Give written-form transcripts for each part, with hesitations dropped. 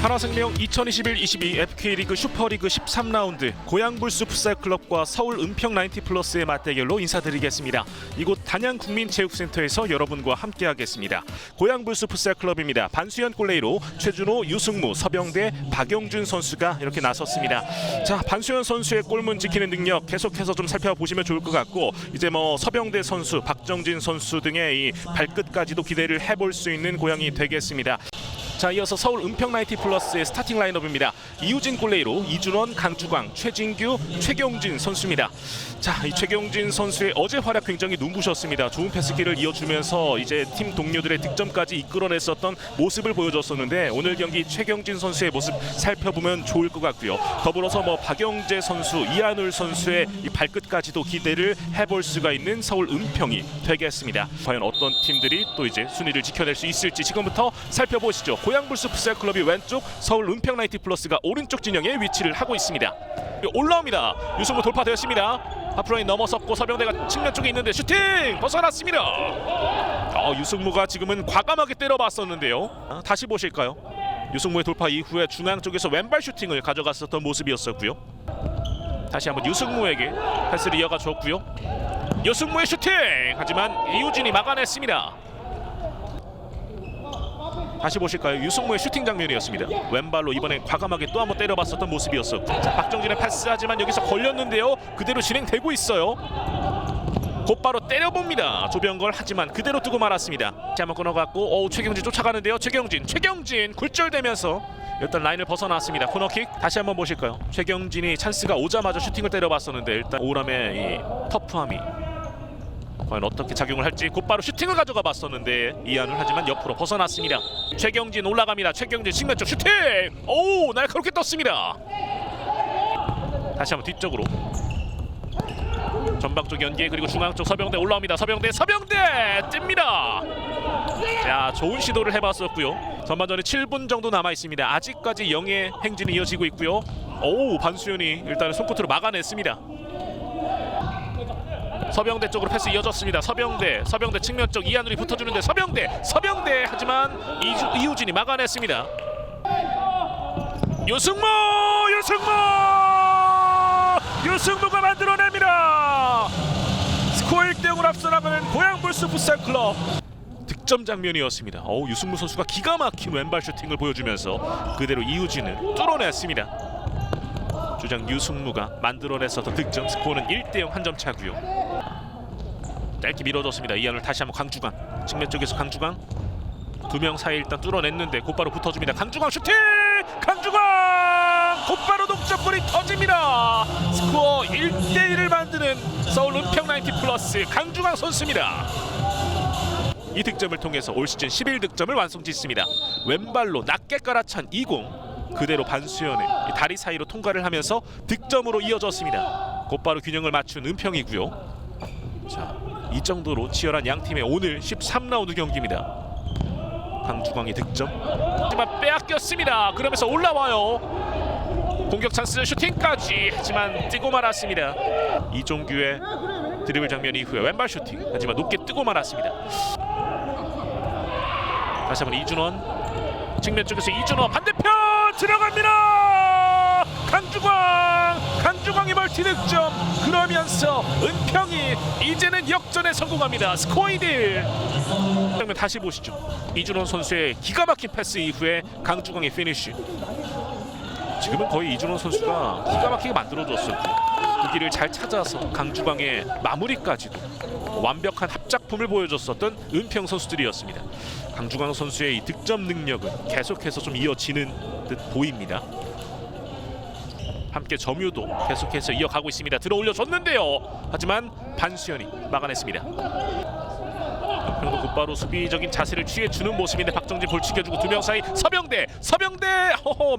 하나생명 2021-22 FK리그 슈퍼리그 13라운드 고양불스 풋살클럽과 서울 은평 나인티플러스의 맞대결로 인사드리겠습니다. 이곳 단양국민체육센터에서 여러분과 함께하겠습니다. 고양불스 풋살클럽입니다. 반수현 골레이로 최준호, 유승무, 서병대, 박영준 선수가 이렇게 나섰습니다. 자, 반수현 선수의 골문 지키는 능력 계속해서 좀 살펴보시면 좋을 것 같고, 이제 서병대 선수, 박정진 선수 등의 이 발끝까지도 기대를 해볼 수 있는 고양이 되겠습니다. 자, 이어서 서울 은평 나인티플러스의 스타팅 라인업입니다. 이우진 골레이로 이준원, 강주광, 최진규, 최경진 선수입니다. 자, 이 최경진 선수의 어제 활약 굉장히 눈부셨습니다. 좋은 패스기를 이어주면서 이제 팀 동료들의 득점까지 이끌어냈었던 모습을 보여줬었는데, 오늘 경기 최경진 선수의 모습 살펴보면 좋을 것 같고요. 더불어서 박영재 선수, 이한울 선수의 이 발끝까지도 기대를 해볼 수가 있는 서울 은평이 되겠습니다. 과연 어떤 팀들이 또 이제 순위를 지켜낼 수 있을지 지금부터 살펴보시죠. 고양불스 풋살클럽이 왼쪽, 서울 은평 나인티플러스가 오른쪽 진영에 위치를 하고 있습니다. 올라옵니다. 유승무 돌파되었습니다. 하프라인 넘어섰고 서병대가 측면 쪽에 있는데 슈팅! 벗어났습니다. 유승무가 지금은 과감하게 때려봤었는데요. 다시 보실까요? 유승무의 돌파 이후에 중앙 쪽에서 왼발 슈팅을 가져갔었던 모습이었었고요. 다시 한번 유승무에게 패스를 이어가 줬고요. 유승무의 슈팅! 하지만 이우진이 막아냈습니다. 다시 보실까요? 유승무의 슈팅 장면이었습니다. 왼발로 이번엔 과감하게 또 한번 때려봤었던 모습이었었고, 자, 박정진의 패스하지만 여기서 걸렸는데요. 그대로 진행되고 있어요. 곧바로 때려봅니다. 조병걸, 하지만 그대로 뜨고 말았습니다. 다시 한번 끊어갔고, 최경진 쫓아가는데요. 최경진 굴절되면서 일단 라인을 벗어났습니다. 코너킥 다시 한번 보실까요? 최경진이 찬스가 오자마자 슈팅을 때려봤었는데, 일단 오람의 이 터프함이 과연 어떻게 작용을 할지 곧바로 슈팅을 가져가 봤었는데 이한울, 하지만 옆으로 벗어났습니다. 최경진 올라갑니다. 최경진 측면 쪽 슈팅! 날카롭게 떴습니다. 다시 한번 뒤쪽으로 전방 쪽 연계, 그리고 중앙 쪽 서병대 올라옵니다. 서병대 뜹니다. 자, 좋은 시도를 해봤었고요. 전반전에 7분 정도 남아 있습니다. 아직까지 0의 행진이 이어지고 있고요. 반수현이 일단은 손끝으로 막아냈습니다. 서병대 쪽으로 패스 이어졌습니다. 서병대 측면 쪽 이한울이 붙어주는데 서병대 하지만 이우진이 막아냈습니다. 유승무가 만들어냅니다. 스코어 1대0으로 앞서 나가는 고양불스 풋살클럽. 득점 장면이었습니다. 유승무 선수가 기가 막힌 왼발 슈팅을 보여주면서 그대로 이우진을 뚫어냈습니다. 주장 유승무가 만들어냈었던 득점, 스코어는 1대0 한 점 차고요. 짧게 밀어줬습니다. 이한울, 다시 한번 강주광, 측면 쪽에서 강주광, 두 명 사이 일단 뚫어냈는데 곧바로 붙어줍니다. 강주광 슈팅! 강주광! 곧바로 동점골이 터집니다. 스코어 1대1을 만드는 서울 은평 나인티플러스 강주광 선수입니다. 이 득점을 통해서 올 시즌 11득점을 완성짓습니다. 왼발로 낮게 깔아찬 20, 그대로 반수현의 다리 사이로 통과를 하면서 득점으로 이어졌습니다. 곧바로 균형을 맞춘 은평이고요. 자, 이 정도로 치열한 양 팀의 오늘 13라운드 경기입니다. 강주광의 득점, 하지만 빼앗겼습니다. 그러면서 올라와요. 공격 찬스, 슈팅까지, 하지만 뜨고 말았습니다. 이종규의 드리블 장면 이후에 왼발 슈팅, 하지만 높게 뜨고 말았습니다. 다시 한번 이준원, 측면 쪽에서 이준원 반대편 들어갑니다. 강주광의 멀티 득점, 그러면서 은평이 이제는 역전에 성공합니다. 스코어 2대1. 장면 다시 보시죠. 이준원 선수의 기가 막힌 패스 이후에 강주광의 피니쉬. 지금은 거의 이준원 선수가 기가 막히게 만들어줬었고, 그 길을 잘 찾아서 강주광의 마무리까지도 완벽한 합작품을 보여줬었던 은평 선수들이었습니다. 강주광 선수의 이 득점 능력은 계속해서 좀 이어지는 듯 보입니다. 함께 점유도 계속해서 이어가고 있습니다. 들어올려줬는데요. 하지만 반수현이 막아냈습니다. 은평도 곧바로 수비적인 자세를 취해주는 모습인데 박정진 볼 지켜주고 두 명 사이 서병대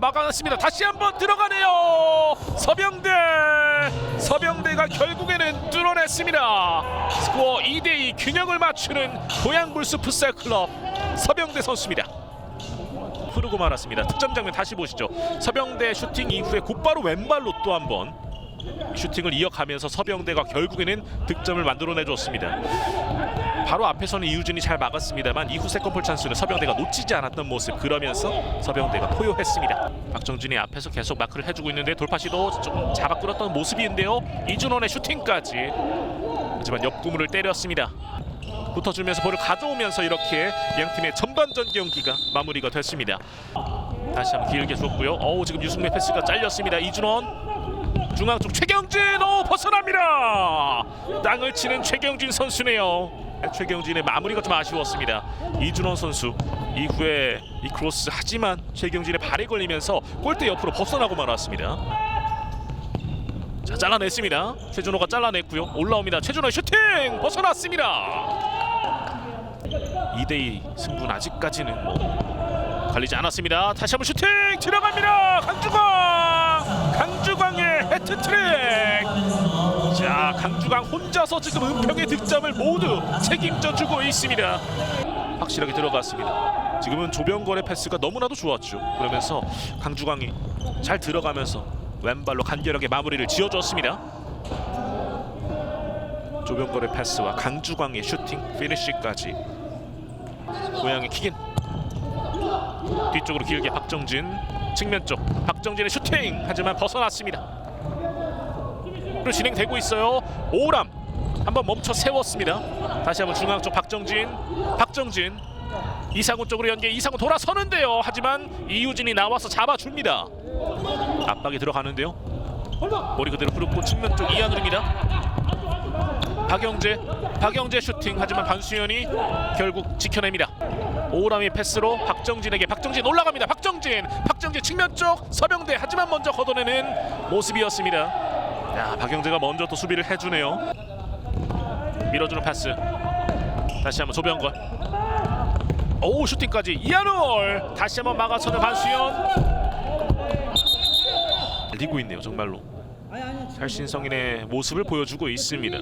막아냈습니다. 다시 한번 들어가네요. 서병대가 결국에는 뚫어냈습니다. 스코어 2대2 균형을 맞추는 고양불스 풋살클럽 서병대 선수입니다. 흐르고 말았습니다. 득점 장면 다시 보시죠. 서병대 슈팅 이후에 곧바로 왼발로 또 한번 슈팅을 이어가면서 서병대가 결국에는 득점을 만들어내줬습니다. 바로 앞에서는 이우진이 잘 막았습니다만 이후 세컨볼 찬스는 서병대가 놓치지 않았던 모습, 그러면서 서병대가 포효했습니다. 박정진이 앞에서 계속 마크를 해주고 있는데 돌파 시도 조금 잡아 끌었던 모습인데요. 이준원의 슈팅까지, 하지만 옆구물을 때렸습니다. 붙어주면서 볼을 가져오면서 이렇게 양팀의 전반전 경기가 마무리가 됐습니다. 다시 한번 길게 줬고요. 지금 유승민 패스가 잘렸습니다. 이준원 중앙 쪽 최경진, 벗어납니다. 땅을 치는 최경진 선수네요. 최경진의 마무리가 좀 아쉬웠습니다. 이준원 선수 이후에 이 크로스, 하지만 최경진의 발에 걸리면서 골대 옆으로 벗어나고 말았습니다. 자, 잘라냈습니다. 최준호가 잘라냈고요. 올라옵니다. 최준호의 슈팅 벗어났습니다. 2대2 승부는 아직까지는 갈리지 않았습니다. 다시 한번 슈팅 들어갑니다. 강주광의 해트트릭. 자, 강주광 혼자서 지금 은평의 득점을 모두 책임져주고 있습니다. 확실하게 들어갔습니다. 지금은 조병걸의 패스가 너무나도 좋았죠. 그러면서 강주광이 잘 들어가면서 왼발로 간결하게 마무리를 지어줬습니다. 조병걸의 패스와 강주광의 슈팅 피니쉬까지. 고양이 킥인 뒤쪽으로 길게 박정진, 측면 쪽 박정진의 슈팅, 하지만 벗어났습니다. 진행되고 있어요. 오람 한번 멈춰 세웠습니다. 다시 한번 중앙 쪽 박정진 이상훈 쪽으로 연계, 이상훈 돌아서는데요. 하지만 이우진이 나와서 잡아줍니다. 압박이 들어가는데요. 머리 그대로 풀었고 측면 쪽 이한울입니다. 박영재 슈팅, 하지만 반수현이 결국 지켜냅니다. 오람이 패스로 박정진에게, 박정진 올라갑니다. 박정진 측면 쪽 서병대, 하지만 먼저 걷어내는 모습이었습니다. 야, 박영재가 먼저 또 수비를 해주네요. 밀어주는 패스. 다시 한번 조병걸. 슈팅까지 이한울. 다시 한번 막아서는 반수현. 달리고 있네요. 정말로 살신성인의 모습을 보여주고 있습니다.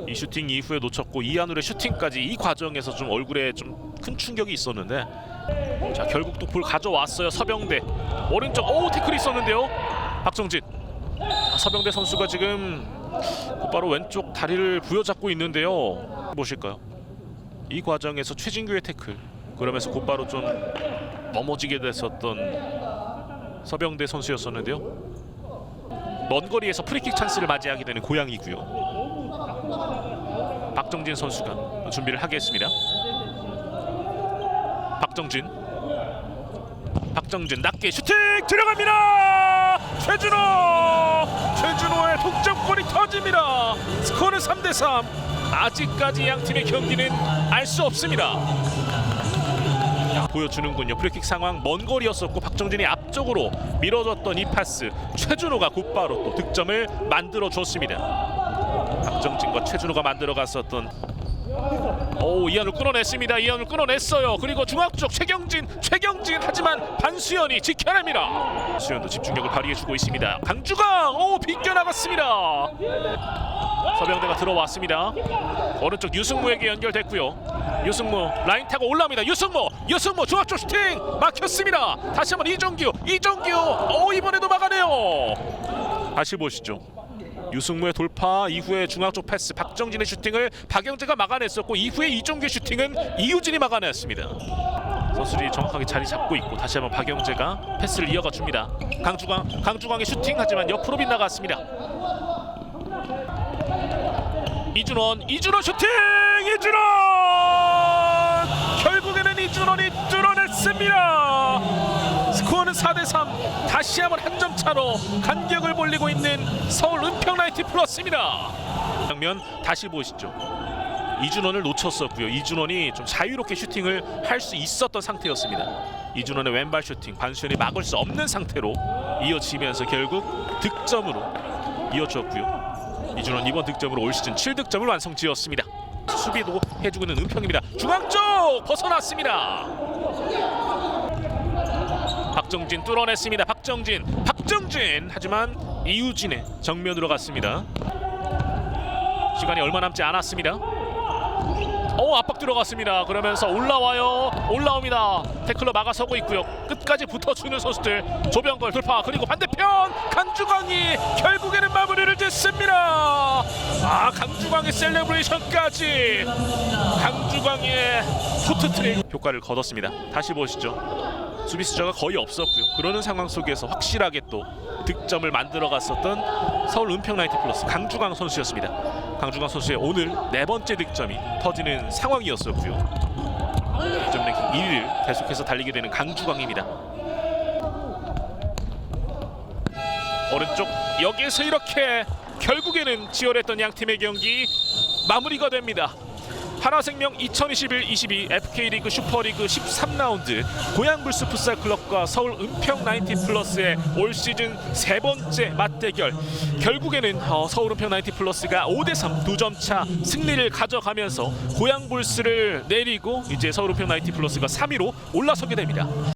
이 슈팅 이후에 놓쳤고 이한울의 슈팅까지, 이 과정에서 좀 얼굴에 좀 큰 충격이 있었는데, 자, 결국 또 볼 가져왔어요. 서병대 오른쪽 태클이 있었는데요. 박정진, 서병대 선수가 지금 곧바로 왼쪽 다리를 부여잡고 있는데요. 보실까요? 이 과정에서 최진규의 태클, 그러면서 곧바로 좀 넘어지게 됐었던 서병대 선수였었는데요. 먼 거리에서 프리킥 찬스를 맞이하게 되는 고양이고요. 박정진 선수가 준비를 하겠습니다. 박정진 낮게 슈팅 들어갑니다. 최준호의 동점골이 터집니다. 스코어는 3대3. 아직까지 양팀의 경기는 알 수 없습니다. 보여주는군요. 프리킥 상황, 먼 거리였었고 박정진이 앞쪽으로 밀어줬던 이 패스, 최준호가 곧바로 또 득점을 만들어 줬습니다. 박정진과 최준호가 만들어 갔었던, 이한울 끊어냈습니다. 이한울 끊어냈어요. 그리고 중앙 쪽 최경진, 하지만 반수현이 지켜냅니다. 수현도 집중력을 발휘해주고 있습니다. 강주광 비껴나갔습니다. 서병대가 들어왔습니다. 오른쪽 유승무에게 연결됐고요. 유승무 라인 타고 올라옵니다. 유승무 중앙 쪽 슈팅 막혔습니다. 다시 한번 이종규 이번에도 막아내요. 다시 보시죠. 유승무의 돌파 이후에 중앙 쪽 패스, 박정진의 슈팅을 박영재가 막아냈었고, 이후에 이종규의 슈팅은 이우진이 막아냈습니다. 선수들이 정확하게 자리 잡고 있고, 다시 한번 박영재가 패스를 이어가 줍니다. 강주광의 슈팅, 하지만 옆으로 빗나갔습니다. 이준원 슈팅! 결국에는 이준원이 뚫어냈습니다. 스코어는 4대3. 다시 한번 한 점 차로 간격을 벌리고 있는 서울 은평 나이트 플러스입니다. 장면 다시 보시죠. 이준원을 놓쳤었고요. 이준원이 좀 자유롭게 슈팅을 할 수 있었던 상태였습니다. 이준원의 왼발 슈팅, 반수현이 막을 수 없는 상태로 이어지면서 결국 득점으로 이어졌고요. 이준원 이번 득점으로 올 시즌 7득점을 완성지었습니다. 수비도 해주고 있는 은평입니다. 중앙 쪽 벗어났습니다. 박정진 뚫어냈습니다. 박정진 하지만 이우진의 정면으로 갔습니다. 시간이 얼마 남지 않았습니다. 압박 들어갔습니다. 그러면서 올라옵니다. 태클로 막아서고 있고요. 끝까지 붙어주는 선수들. 조병걸 돌파, 그리고 반대편 강주광이 결국에는 마무리를 짓습니다. 강주광의 셀레브레이션까지 강주광의 포트트랙 효과를 거뒀습니다. 다시 보시죠. 수비수저가 거의 없었고요. 그러는 상황 속에서 확실하게 또 득점을 만들어 갔었던 서울 은평 나이트플러스 강주광 선수였습니다. 강주광 선수의 오늘 4번째 득점이 터지는 상황이었었고요. 득점 랭킹 1위를 계속해서 달리게 되는 강주광입니다. 오른쪽 여기에서 이렇게 결국에는 치열했던 양 팀의 경기 마무리가 됩니다. 하나생명 2021-22 FK리그 슈퍼리그 13라운드 고양불스 풋살클럽과 서울 은평 나인티플러스의 올 시즌 3번째 맞대결, 결국에는 서울 은평 나인티플러스가 5대3 2점 차 승리를 가져가면서 고양불스를 내리고 이제 서울 은평 나인티플러스가 3위로 올라서게 됩니다.